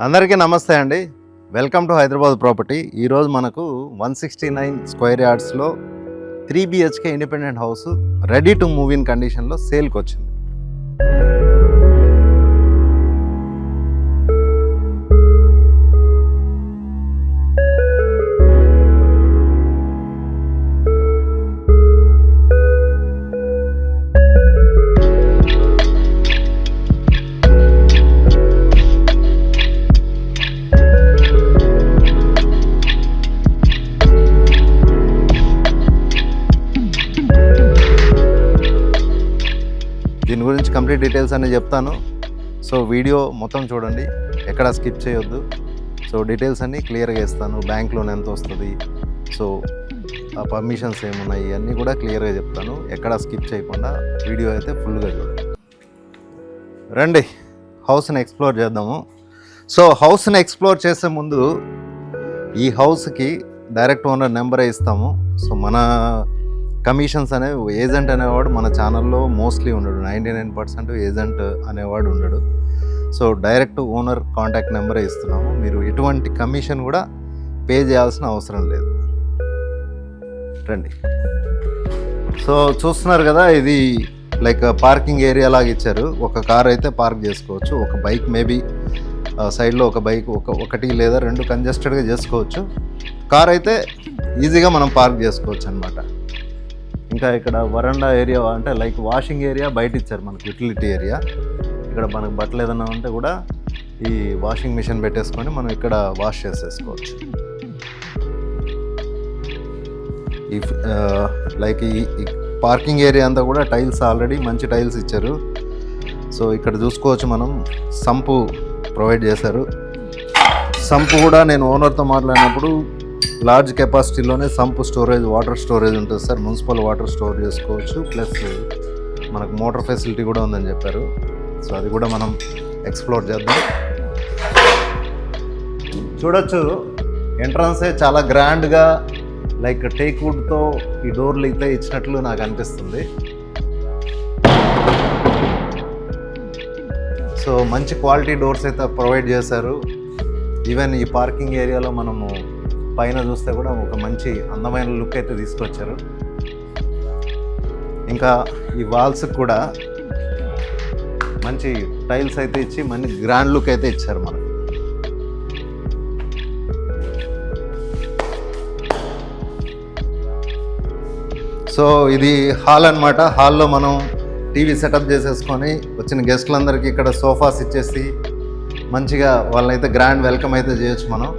అందరికీ నమస్తే అండి. Welcome to Hyderabad property. ఈరోజు మనకు 169 స్క్వేర్ యార్డ్స్లో 3 BHK independent house ready to move in కండిషన్లో సేల్కి వచ్చింది. దీని గురించి కంప్లీట్ డీటెయిల్స్ అన్నీ చెప్తాను. సో వీడియో మొత్తం చూడండి, ఎక్కడ స్కిప్ చేయొద్దు. సో డీటెయిల్స్ అన్నీ క్లియర్గా ఇస్తాను. బ్యాంక్ లోన్ ఎంత వస్తుంది, సో ఆ పర్మిషన్స్ ఏమున్నాయి, అన్నీ కూడా క్లియర్గా చెప్తాను. ఎక్కడ స్కిప్ చేయకుండా వీడియో అయితే ఫుల్గా చూడండి. రండి హౌస్ని ఎక్స్ప్లోర్ చేద్దాము. సో హౌస్ని ఎక్స్ప్లోర్ చేసే ముందు ఈ హౌస్కి డైరెక్ట్ ఓనర్ నెంబరే ఇస్తాము. సో మన కమిషన్స్ అనేవి ఏజెంట్ అనేవాడు మన ఛానల్లో మోస్ట్లీ ఉండడు. 99% ఏజెంట్ అనేవాడు ఉండడు. సో డైరెక్ట్ ఓనర్ కాంటాక్ట్ నెంబరే ఇస్తున్నాము. మీరు ఎటువంటి కమిషన్ కూడా పే చేయాల్సిన అవసరం లేదు. రండి. సో చూస్తున్నారు కదా, ఇది లైక్ పార్కింగ్ ఏరియా లాగా ఇచ్చారు. ఒక కార్ అయితే పార్క్ చేసుకోవచ్చు, ఒక బైక్ మేబీ సైడ్లో ఒక బైక్ ఒకటి లేదా రెండు కంజెస్టెడ్గా చేసుకోవచ్చు. కార్ అయితే ఈజీగా మనం పార్క్ చేసుకోవచ్చు అనమాట. ఇంకా ఇక్కడ వరండా ఏరియా అంటే లైక్ వాషింగ్ ఏరియా బయట ఇచ్చారు మనకు, యూటిలిటీ ఏరియా. ఇక్కడ మనకు బట్టలు ఏదైనా ఉంటే కూడా ఈ వాషింగ్ మిషన్ పెట్టేసుకొని మనం ఇక్కడ వాష్ చేసేసుకోవచ్చు. ఈ లైక్ ఈ పార్కింగ్ ఏరియా అంతా కూడా టైల్స్ ఆల్రెడీ మంచి టైల్స్ ఇచ్చారు. సో ఇక్కడ చూసుకోవచ్చు, మనం సంపు ప్రొవైడ్ చేశారు. సంపు కూడా నేను ఓనర్తో మాట్లాడినప్పుడు లార్జ్ కెపాసిటీలోనే సంపు స్టోరేజ్, వాటర్ స్టోరేజ్ ఉంటుంది సార్. మున్సిపల్ వాటర్ స్టోర్ చేసుకోవచ్చు, ప్లస్ మనకు మోటార్ ఫెసిలిటీ కూడా ఉందని చెప్పారు. సో అది కూడా మనం ఎక్స్ప్లోర్ చేద్దాం. చూడొచ్చు, ఎంట్రన్సే చాలా గ్రాండ్గా లైక్ టేక్ వుడ్తో ఈ డోర్లు అయితే ఇచ్చినట్లు నాకు అనిపిస్తుంది. సో మంచి క్వాలిటీ డోర్స్ అయితే ప్రొవైడ్ చేశారు. ఈవెన్ ఈ పార్కింగ్ ఏరియాలో మనము పైన చూస్తే కూడా ఒక మంచి అందమైన లుక్ అయితే తీసుకొచ్చారు. ఇంకా ఈ వాల్స్కి కూడా మంచి టైల్స్ అయితే ఇచ్చి మంచి గ్రాండ్ లుక్ అయితే ఇచ్చారు మనకు. సో ఇది హాల్ అన్నమాట. హాల్లో మనం టీవీ సెటప్ చేసేసుకొని వచ్చిన గెస్ట్లందరికీ ఇక్కడ సోఫాస్ ఇచ్చేసి మంచిగా వాళ్ళనైతే గ్రాండ్ వెల్కమ్ అయితే చేయొచ్చు మనం.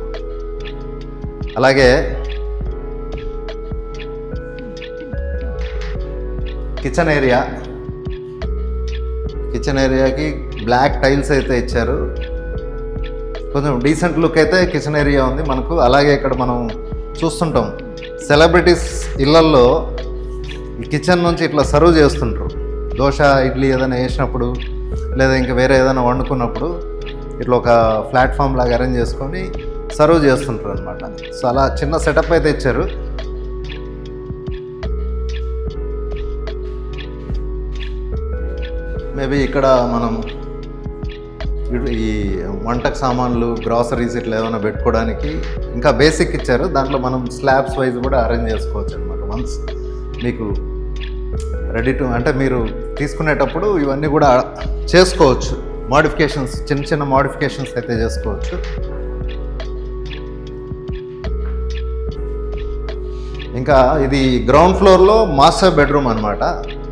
అలాగే కిచెన్ ఏరియాకి బ్లాక్ టైల్స్ అయితే ఇచ్చారు. కొంచెం డీసెంట్ లుక్ అయితే కిచెన్ ఏరియా ఉంది మనకు. అలాగే ఇక్కడ మనం చూస్తుంటాం సెలబ్రిటీస్ ఇళ్లల్లో ఈ కిచెన్ నుంచి ఇట్లా సర్వ్ చేస్తుంటారు. దోశ, ఇడ్లీ ఏదైనా వేసినప్పుడు లేదా ఇంకా వేరే ఏదైనా వండుకున్నప్పుడు ఇట్లా ఒక ప్లాట్ఫామ్ లాగా అరేంజ్ చేసుకొని సర్వ్ చేస్తుంటారు అనమాట. సో అలా చిన్న సెటప్ అయితే ఇచ్చారు. మేబీ ఇక్కడ మనం ఈ వంటకు సామాన్లు, గ్రాసరీస్ ఇట్లా ఏమైనా పెట్టుకోవడానికి ఇంకా బేసిక్ ఇచ్చారు. దాంట్లో మనం స్లాబ్స్ వైజ్ కూడా అరేంజ్ చేసుకోవచ్చు అనమాట. వన్స్ మీకు రెడీ టు అంటే మీరు తీసుకునేటప్పుడు ఇవన్నీ కూడా చేసుకోవచ్చు. మోడిఫికేషన్స్, చిన్న మోడిఫికేషన్స్ అయితే చేసుకోవచ్చు. ఇంకా ఇది గ్రౌండ్ ఫ్లోర్లో మాస్టర్ బెడ్రూమ్ అనమాట.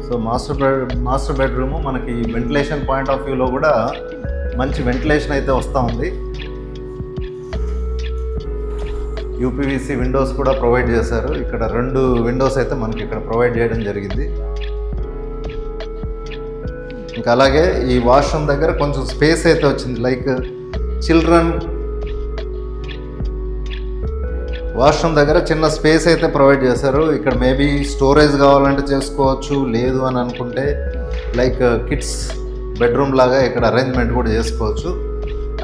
సో మాస్టర్ బెడ్రూమ్ మనకి వెంటిలేషన్ పాయింట్ ఆఫ్ వ్యూలో కూడా మంచి వెంటిలేషన్ అయితే వస్తూ ఉంది. యూపీవీసీ విండోస్ కూడా ప్రొవైడ్ చేశారు. ఇక్కడ 2 విండోస్ అయితే మనకి ఇక్కడ ప్రొవైడ్ చేయడం జరిగింది. ఇంకా అలాగే ఈ వాష్రూమ్ దగ్గర కొంచెం స్పేస్ అయితే వచ్చింది. లైక్ చిల్డ్రన్ వాష్రూమ్ దగ్గర చిన్న స్పేస్ అయితే ప్రొవైడ్ చేశారు. ఇక్కడ మేబీ స్టోరేజ్ కావాలంటే చేసుకోవచ్చు, లేదు అని అనుకుంటే లైక్ కిడ్స్ బెడ్రూమ్ లాగా ఇక్కడ అరేంజ్మెంట్ కూడా చేసుకోవచ్చు.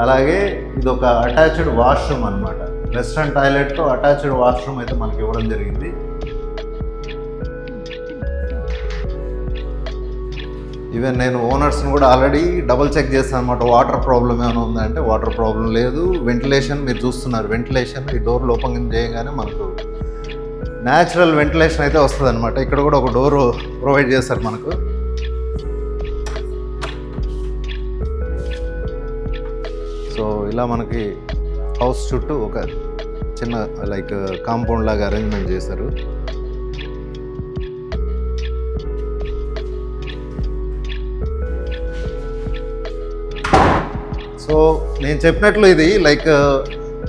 అలాగే ఇది ఒక అటాచ్డ్ వాష్రూమ్ అనమాట. వెస్ట్రన్ టాయిలెట్తో అటాచ్డ్ వాష్రూమ్ అయితే మనకి ఇవ్వడం జరిగింది. ఈవెన్ నేను ఓనర్స్ని కూడా ఆల్రెడీ డబుల్ చెక్ చేస్తాను అనమాట. వాటర్ ప్రాబ్లం ఏమైనా ఉందంటే వాటర్ ప్రాబ్లం లేదు. వెంటిలేషన్ మీరు చూస్తున్నారు, వెంటిలేషన్ ఈ డోర్లు ఓపెన్ చేయగానే మనకు న్యాచురల్ వెంటిలేషన్ అయితే వస్తుంది అనమాట. ఇక్కడ కూడా ఒక డోర్ ప్రొవైడ్ చేస్తారు మనకు. సో ఇలా మనకి హౌస్ చుట్టూ ఒక చిన్న లైక్ కాంపౌండ్ లాగా అరేంజ్మెంట్ చేశారు. సో నేను చెప్పినట్లు ఇది లైక్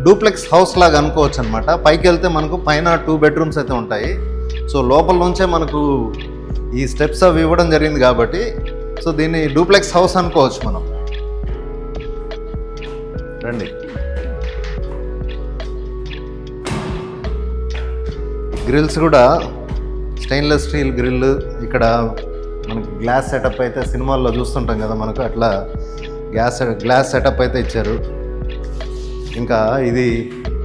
డూప్లెక్స్ హౌస్ లాగా అనుకోవచ్చు అనమాట. పైకి వెళ్తే మనకు పైన 2 బెడ్రూమ్స్ అయితే ఉంటాయి. సో లోపల నుంచే మనకు ఈ స్టెప్స్ అవి ఇవ్వడం జరిగింది కాబట్టి సో దీన్ని డూప్లెక్స్ హౌస్ అనుకోవచ్చు మనం. రండి. గ్రిల్స్ కూడా స్టెయిన్లెస్ స్టీల్ గ్రిల్. ఇక్కడ మనకి గ్లాస్ సెటప్ అయితే సినిమాల్లో చూస్తుంటాం కదా మనకు, అట్లా గ్లాస్ సెటప్ అయితే ఇచ్చారు. ఇంకా ఇది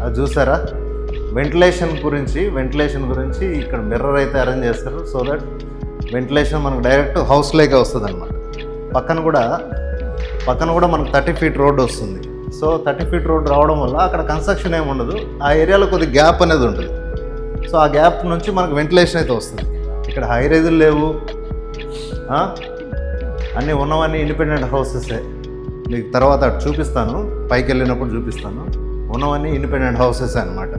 అది చూసారా, వెంటిలేషన్ గురించి ఇక్కడ మిర్రర్ అయితే అరేంజ్ చేస్తారు. సో దట్ వెంటిలేషన్ మనకు డైరెక్ట్ హౌస్లోకే వస్తుంది అనమాట. పక్కన కూడా మనకు 30 ఫీట్ రోడ్ వస్తుంది. సో 30 ఫీట్ రోడ్ రావడం వల్ల అక్కడ కన్స్ట్రక్షన్ ఏమి ఉండదు. ఆ ఏరియాలో కొద్దిగా గ్యాప్ అనేది ఉంటుంది. సో ఆ గ్యాప్ నుంచి మనకు వెంటిలేషన్ అయితే వస్తుంది. ఇక్కడ హై రైజులు లేవు, అన్నీ ఉన్నవన్నీ ఇండిపెండెంట్ హౌసెసే. మీకు తర్వాత అటు చూపిస్తాను, పైకి వెళ్ళినప్పుడు చూపిస్తాను. ఉన్నవన్నీ ఇండిపెండెంట్ హౌసెస్ అన్నమాట.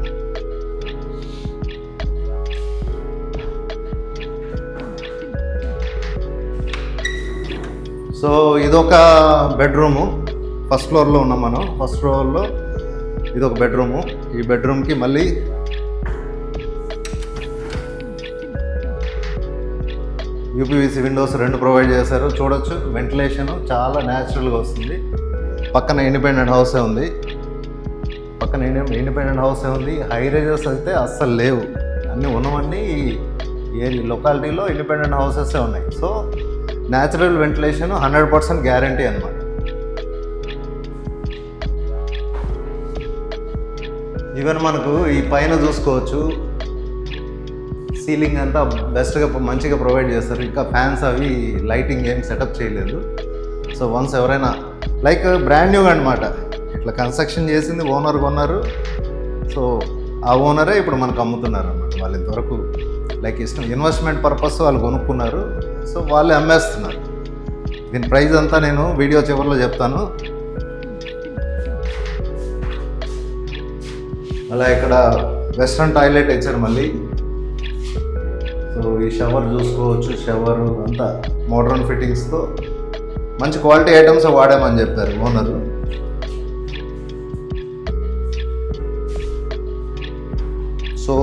సో ఇదొక బెడ్రూము. ఫస్ట్ ఫ్లోర్లో ఉన్నాం మనం. ఫస్ట్ ఫ్లోర్లో ఇదొక బెడ్రూము. ఈ బెడ్రూమ్కి మళ్ళీ యూపీవీసీ విండోస్ 2 ప్రొవైడ్ చేశారు. చూడొచ్చు, వెంటిలేషన్ చాలా న్యాచురల్గా వస్తుంది. పక్కన ఇండిపెండెంట్ హౌసే ఉంది. హై రైజెస్ అయితే అస్సలు లేవు. అన్నీ ఉన్నవన్నీ ఈ లొకాలిటీలో ఇండిపెండెంట్ హౌసెసే ఉన్నాయి. సో న్యాచురల్ వెంటిలేషన్ 100% గ్యారంటీ అనమాట. ఈవెన్ మనకు ఈ పైన చూసుకోవచ్చు, సీలింగ్ అంతా బెస్ట్గా మంచిగా ప్రొవైడ్ చేస్తారు. ఇంకా ఫ్యాన్స్ అవి లైటింగ్ ఏం సెటప్ చేయలేదు. సో వన్స్ ఎవరైనా లైక్ బ్రాండ్ న్యూ అనమాట, ఇట్లా కన్స్ట్రక్షన్ చేసింది ఓనర్ కొన్నారు. సో ఆ ఓనరే ఇప్పుడు మనకు అమ్ముతున్నారు అన్నమాట. వాళ్ళు ఇంతవరకు లైక్ ఇన్వెస్ట్మెంట్ పర్పస్ వాళ్ళు కొనుక్కున్నారు. సో వాళ్ళే అమ్మేస్తున్నారు. దీని ప్రైస్ అంతా నేను వీడియో చివరిలో చెప్తాను. అలా ఇక్కడ వెస్ట్రన్ టాయిలెట్ ఇచ్చారు మళ్ళీ. సో ఈ షవర్ చూసుకోవచ్చు, షవర్ అంతా మోడ్రన్ ఫిట్టింగ్స్తో మంచి క్వాలిటీ ఐటమ్స్ వాడామని చెప్పారు ఓనరు. సో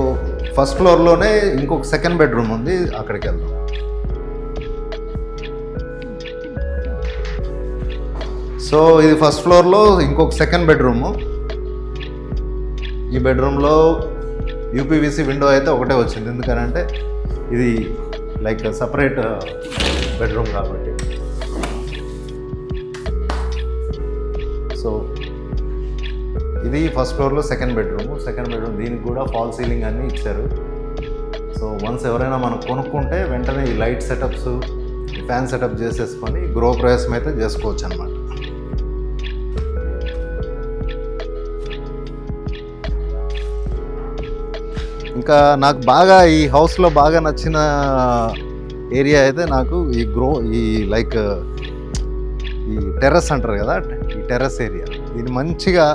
ఫస్ట్ ఫ్లోర్లోనే ఇంకొక సెకండ్ బెడ్రూమ్ ఉంది, అక్కడికి వెళ్దాం. సో ఇది ఫస్ట్ ఫ్లోర్లో ఇంకొక సెకండ్ బెడ్రూము. ఈ బెడ్రూమ్లో యూపీవీసీ విండో అయితే ఒకటే వచ్చింది, ఎందుకనంటే ఇది లైక్ సపరేట్ బెడ్రూమ్ కాబట్టి. సో ఇది ఫస్ట్ ఫ్లోర్లో సెకండ్ బెడ్రూమ్. దీనికి కూడా ఫాల్ సీలింగ్ అన్నీ ఇచ్చారు. సో వన్స్ ఎవరైనా మనం కొనుక్కుంటే వెంటనే ఈ లైట్ సెటప్స్, ఫ్యాన్ సెటప్ చేసేసుకొని గృహప్రవేశం అయితే చేసుకోవచ్చు అన్నమాట. ఇంకా నాకు బాగా ఈ హౌస్లో బాగా నచ్చిన ఏరియా అయితే నాకు ఈ లైక్ ఈ టెర్రస్ అంటారు కదా, ఈ టెర్రస్ ఏరియా. దీన్ని మంచిగా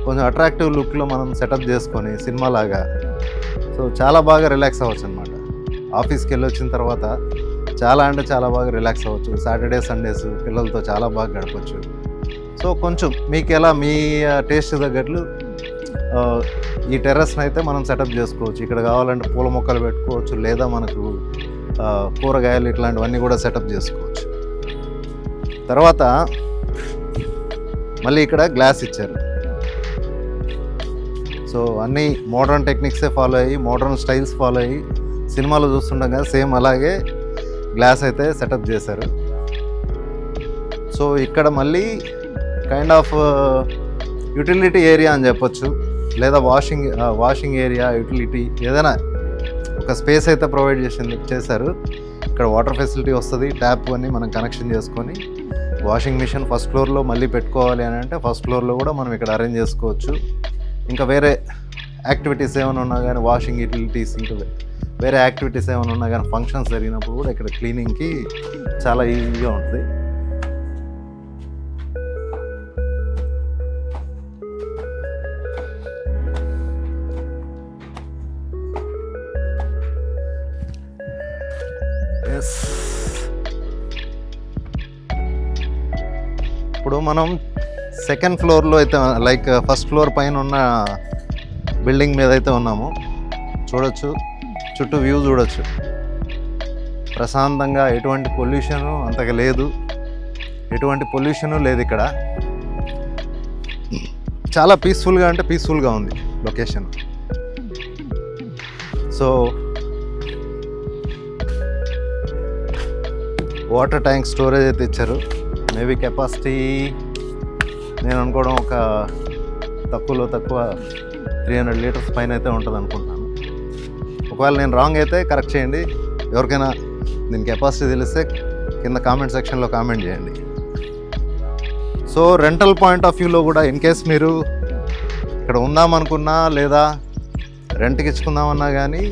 కొంచెం అట్రాక్టివ్ లుక్లో మనం సెటప్ చేసుకొని సినిమాలాగా సో చాలా బాగా రిలాక్స్ అవ్వచ్చు అనమాట. ఆఫీస్కి వెళ్ళి వచ్చిన తర్వాత చాలా బాగా రిలాక్స్ అవ్వచ్చు. సాటర్డే సండేస్ పిల్లలతో చాలా బాగా గడపచ్చు. సో కొంచెం మీకు ఎలా మీ టేస్ట్ తగ్గట్లు ఈ టెర్రస్ని అయితే మనం సెటప్ చేసుకోవచ్చు. ఇక్కడ కావాలంటే పూల మొక్కలు పెట్టుకోవచ్చు, లేదా మనకు కూరగాయలు ఇట్లాంటివన్నీ కూడా సెటప్ చేసుకోవచ్చు. తర్వాత మళ్ళీ ఇక్కడ గ్లాస్ ఇచ్చారు. సో అన్నీ మోడర్న్ టెక్నిక్సే ఫాలో అయ్యి, మోడర్న్ స్టైల్స్ ఫాలో అయ్యి సినిమాలో చూస్తుంటాం కదా, సేమ్ అలాగే గ్లాస్ అయితే సెటప్ చేశారు. సో ఇక్కడ మళ్ళీ కైండ్ ఆఫ్ యూటిలిటీ ఏరియా అని చెప్పొచ్చు, లేదా వాషింగ్ ఏరియా, యూటిలిటీ ఏదైనా ఒక స్పేస్ అయితే ప్రొవైడ్ చేశారు. ఇక్కడ వాటర్ ఫెసిలిటీ వస్తుంది, ట్యాప్ అన్నీ మనం కనెక్షన్ చేసుకొని వాషింగ్ మిషన్ ఫస్ట్ ఫ్లోర్లో మళ్ళీ పెట్టుకోవాలి అని అంటే ఫస్ట్ ఫ్లోర్లో కూడా మనం ఇక్కడ అరేంజ్ చేసుకోవచ్చు. ఇంకా వేరే యాక్టివిటీస్ ఏమైనా ఉన్నా కానీ వాషింగ్ యూటిలిటీస్, ఇంకా వేరే యాక్టివిటీస్ ఏమైనా ఉన్నా కానీ ఫంక్షన్స్ జరిగినప్పుడు కూడా ఇక్కడ క్లీనింగ్కి చాలా ఈజీగా ఉంటుంది. ఇప్పుడు మనం సెకండ్ ఫ్లోర్లో అయితే లైక్ ఫస్ట్ ఫ్లోర్ పైన ఉన్న బిల్డింగ్ మీద అయితే ఉన్నాము. చూడొచ్చు, చుట్టూ వ్యూ చూడొచ్చు. ప్రశాంతంగా ఎటువంటి పొల్యూషను అంతగా లేదు, ఎటువంటి పొల్యూషను లేదు ఇక్కడ. చాలా పీస్ఫుల్గా అంటే పీస్ఫుల్గా ఉంది location. So water tank storage అయితే ఇచ్చారు. మేబీ కెపాసిటీ నేను అనుకోవడం ఒక తక్కువలో తక్కువ 300 లీటర్స్ పైన అయితే ఉంటుంది అనుకుంటున్నాను. ఒకవేళ నేను రాంగ్ అయితే కరెక్ట్ చేయండి. ఎవరికైనా దీని కెపాసిటీ తెలిస్తే కింద కామెంట్ సెక్షన్లో కామెంట్ చేయండి. సో రెంటల్ పాయింట్ ఆఫ్ వ్యూలో కూడా ఇన్ కేస్ మీరు ఇక్కడ ఉందామనుకున్నా లేదా రెంట్కి ఇచ్చుకుందామన్నా కానీ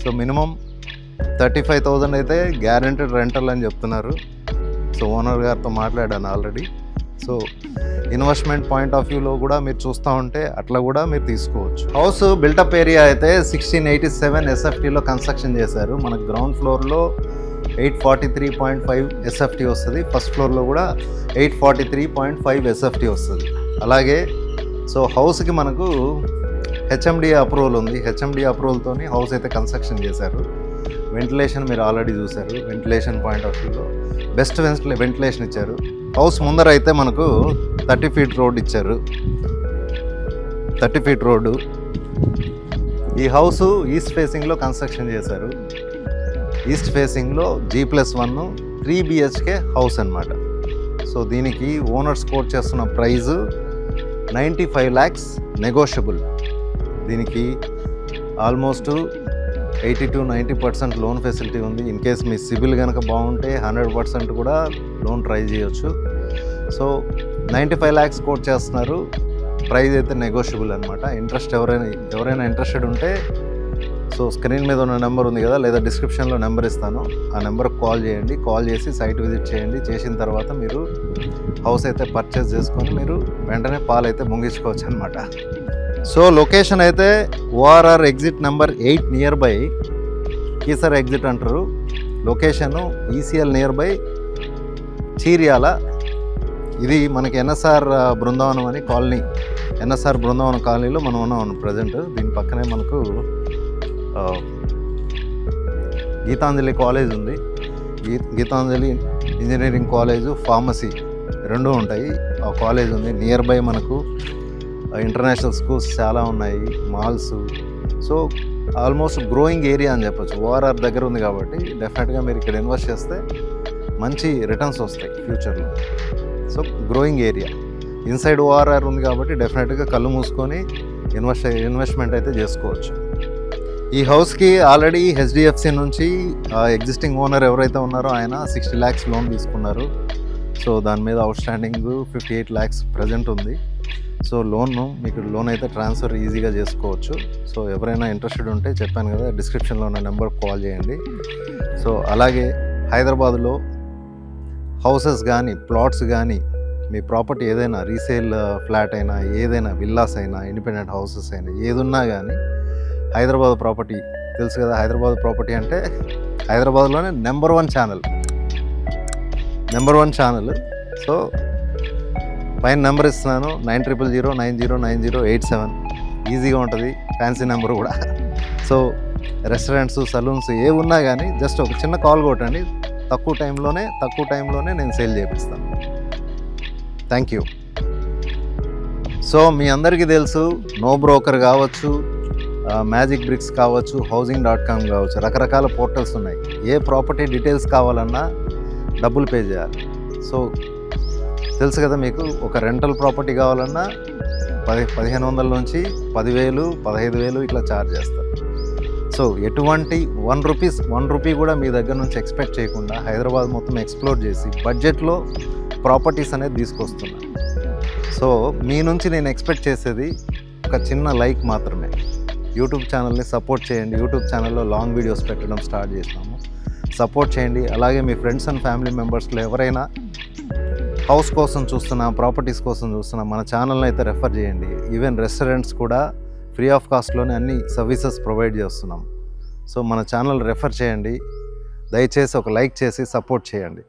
సో మినిమం 35,000 అయితే గ్యారెంటెడ్ రెంటల్ అని చెప్తున్నారు. సో ఓనర్ గారితో మాట్లాడాను already. So investment point of వ్యూలో కూడా మీరు చూస్తూ ఉంటే అట్లా కూడా మీరు తీసుకోవచ్చు. హౌస్ బిల్టప్ ఏరియా అయితే 1687 SFTలో కన్స్ట్రక్షన్ చేశారు. మనకు గ్రౌండ్ ఫ్లోర్లో 843.5 SFT వస్తుంది, ఫస్ట్ ఫ్లోర్లో కూడా 843.5 SFT వస్తుంది. అలాగే సో హౌస్కి మనకు HMD అప్రూవల్ ఉంది. HMD అప్రూవల్తో హౌస్ అయితే కన్స్ట్రక్షన్ చేశారు. వెంటిలేషన్ మీరు ఆల్రెడీ చూశారు. వెంటిలేషన్ పాయింట్ ఆఫ్ వ్యూలో బెస్ట్ వెంటిలేషన్ ఇచ్చారు. హౌస్ ముందర అయితే మనకు 30 ఫీట్ రోడ్ ఇచ్చారు. 30 ఫీట్ రోడ్డు. ఈ హౌస్ ఈస్ట్ ఫేసింగ్లో కన్స్ట్రక్షన్ చేశారు. ఈస్ట్ ఫేసింగ్లో G+1 3 BHK హౌస్ అన్నమాట. సో దీనికి ఓనర్స్ కోట్ చేస్తున్న ప్రైజు 95 lakhs నెగోషియబుల్. దీనికి ఆల్మోస్ట్ 80-90% లోన్ ఫెసిలిటీ ఉంది. ఇన్ కేస్ మీ సిబిల్ కనుక బాగుంటే 100% కూడా లోన్ ట్రై చేయొచ్చు. సో 95 lakhs కోట్ చేస్తున్నారు. ప్రైస్ అయితే నెగోషియబుల్ అనమాట. ఎవరైనా ఇంట్రెస్టెడ్ ఉంటే సో స్క్రీన్ మీద ఉన్న నెంబర్ ఉంది కదా, లేదా డిస్క్రిప్షన్లో నెంబర్ ఇస్తాను, ఆ నెంబర్కి కాల్ చేయండి. కాల్ చేసి సైట్ విజిట్ చేయండి. చేసిన తర్వాత మీరు హౌస్ అయితే పర్చేస్ చేసుకొని మీరు వెంటనే పాలు అయితే ముగించుకోవచ్చు అనమాట. సో లొకేషన్ అయితే ORR exit number 8 near by Keesara exit అంటారు. Location ECL near by Cheeryal. ఇది మనకి NSR బృందావనం అని కాలనీ, NSR బృందావనం కాలనీలో మనం ఉన్నాం ప్రజెంట్. దీని పక్కనే మనకు గీతాంజలి కాలేజ్ ఉంది. గీతాంజలి ఇంజనీరింగ్ కాలేజు, ఫార్మసీ రెండు ఉంటాయి. ఆ కాలేజ్ ఉంది. నియర్ బై మనకు ఇంటర్నేషనల్ స్కూల్స్ చాలా ఉన్నాయి, malls. So almost growing area అని చెప్పొచ్చు. ORR దగ్గర ఉంది కాబట్టి డెఫినెట్గా మీరు ఇక్కడ ఇన్వెస్ట్ చేస్తే మంచి రిటర్న్స్ వస్తాయి ఫ్యూచర్లో. So growing area inside ORR ఉంది కాబట్టి డెఫినెట్గా కళ్ళు మూసుకొని ఇన్వెస్ట్మెంట్ అయితే చేసుకోవచ్చు. ఈ హౌస్కి ఆల్రెడీ HDFC నుంచి ఎగ్జిస్టింగ్ ఓనర్ ఎవరైతే ఉన్నారో ఆయన 60 lakhs లోన్ తీసుకున్నారు. సో దాని మీద అవుట్ స్టాండింగ్ 58 lakhs ప్రజెంట్ ఉంది. సో మీకు లోన్ అయితే ట్రాన్స్ఫర్ ఈజీగా చేసుకోవచ్చు. సో ఎవరైనా ఇంట్రెస్టెడ్ ఉంటే చెప్పాను కదా, డిస్క్రిప్షన్లో ఉన్న నెంబర్కి కాల్ చేయండి. సో అలాగే హైదరాబాద్లో హౌసెస్ కానీ ప్లాట్స్ కానీ మీ ప్రాపర్టీ ఏదైనా రీసేల్ ఫ్లాట్ అయినా, ఏదైనా విల్లాస్ అయినా, ఇండిపెండెంట్ హౌసెస్ అయినా, ఏదున్నా కానీ హైదరాబాద్ ప్రాపర్టీ తెలుసు కదా. హైదరాబాద్ ప్రాపర్టీ అంటే హైదరాబాద్లోనే నెంబర్ 1 ఛానల్. సో పైన నెంబర్ ఇస్తున్నాను, 9000909087. ఈజీగా ఉంటుంది, ఫ్యాన్సీ నెంబర్ కూడా. సో రెస్టారెంట్స్, సలూన్స్ ఏ ఉన్నా కానీ జస్ట్ ఒక చిన్న కాల్ కొట్టండి. తక్కువ టైంలోనే నేను సేల్ చేపిస్తాను. Thank you. సో మీ అందరికీ తెలుసు, నో బ్రోకర్ కావచ్చు, మ్యాజిక్ బ్రిక్స్ కావచ్చు, housing.com కావచ్చు, రకరకాల పోర్టల్స్ ఉన్నాయి. ఏ ప్రాపర్టీ డీటెయిల్స్ కావాలన్నా డబ్బులు పే చేయాలి. సో తెలుసు కదా మీకు, ఒక రెంటల్ ప్రాపర్టీ కావాలన్నా 1500 నుంచి 10,000, 15,000 ఇట్లా ఛార్జ్ చేస్తారు. సో ఎటువంటి ₹1 కూడా మీ దగ్గర నుంచి ఎక్స్పెక్ట్ చేయకుండా హైదరాబాద్ మొత్తం ఎక్స్ప్లోర్ చేసి బడ్జెట్లో ప్రాపర్టీస్ అనేది తీసుకొస్తున్నా. సో మీ నుంచి నేను ఎక్స్పెక్ట్ చేసేది ఒక చిన్న లైక్ మాత్రమే. యూట్యూబ్ ఛానల్ని సపోర్ట్ చేయండి. యూట్యూబ్ ఛానల్లో లాంగ్ వీడియోస్ పెట్టడం స్టార్ట్ చేస్తాము. సపోర్ట్ చేయండి. అలాగే మీ ఫ్రెండ్స్ అండ్ ఫ్యామిలీ మెంబర్స్లో ఎవరైనా హౌస్ కోసం చూస్తున్నా, ప్రాపర్టీస్ కోసం చూస్తున్నా, మన ఛానల్ని అయితే రెఫర్ చేయండి. ఈవెన్ రెస్టారెంట్స్ కూడా ఫ్రీ ఆఫ్ కాస్ట్లోనే అన్ని సర్వీసెస్ ప్రొవైడ్ చేస్తున్నాం. సో మన ఛానల్ రెఫర్ చేయండి. దయచేసి ఒక లైక్ చేసి సపోర్ట్ చేయండి.